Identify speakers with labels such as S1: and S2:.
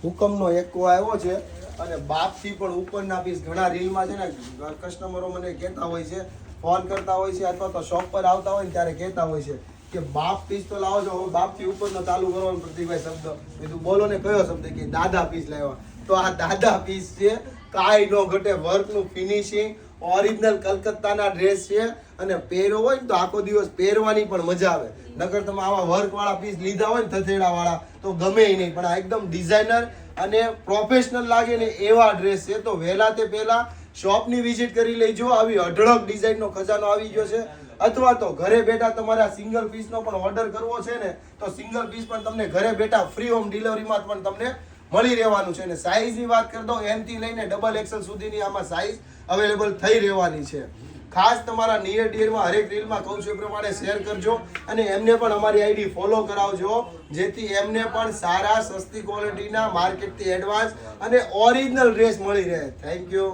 S1: હુકમનો એકો આવ્યો છે અને બાપથી પણ ઉપરના પીસ ઘણા રીલમાં છે ને કસ્ટમરો મને કહેતા હોય છે, ફોન કરતા હોય છે અથવા તો શોપ પર આવતા હોય ને ત્યારે કહેતા હોય છે કે બાપ પીસ તો લાવો છો, બાપથી ઉપરનો ચાલુ કરવાનો પ્રતિકભાઈ શબ્દ કીધું, બોલો ને કયો શબ્દ કે દાદા પીસ લાવ્યા. તો આ દાદા પીસ છે, કાંઈ ન ઘટે, વર્કનું ફિનિશિંગ, ઓરિજિનલ કલકત્તાના ડ્રેસ છે અને પહેરો હોય ને તો આખો દિવસ પહેરવાની પણ મજા આવે. નકર તમે આવા વર્કવાળા પીસ લીધા હોય ને થથેડાવાળા તો ગમે નહીં, પણ આ એકદમ ડિઝાઇનર અને પ્રોફેશનલ લાગે ને એવા ડ્રેસ છે. તો વહેલા તે પહેલા શોપની વિઝિટ કરી લેજો. આવી અઢળક ડિઝાઇનનો ખજાનો આવી ગયો છે. અથવા તો ઘરે બેઠા તમારે સિંગલ પીસનો પણ ઓર્ડર કરવો છે ને તો સિંગલ પીસ પણ તમને ઘરે બેઠા ફ્રી હોમ ડિલિવરીમાં પણ તમને મળી રહેવાનું છે. અને સાઇઝની વાત કરી દો, M થી લઈને XXL સુધીની આમાં સાઇઝ અવેલેબલ થઈ રહેવાની છે. ખાસ તમારા નિયર ડિયરમાં હરેક રીલમાં કહું છું એ પ્રમાણે શેર કરજો અને એમને પણ અમારી આઈડી ફોલો કરાવજો, જેથી એમને પણ સારા સસ્તી ક્વોલિટીના માર્કેટથી એડવાન્સ અને ઓરિજિનલ ડ્રેસ મળી રહે. Thank you.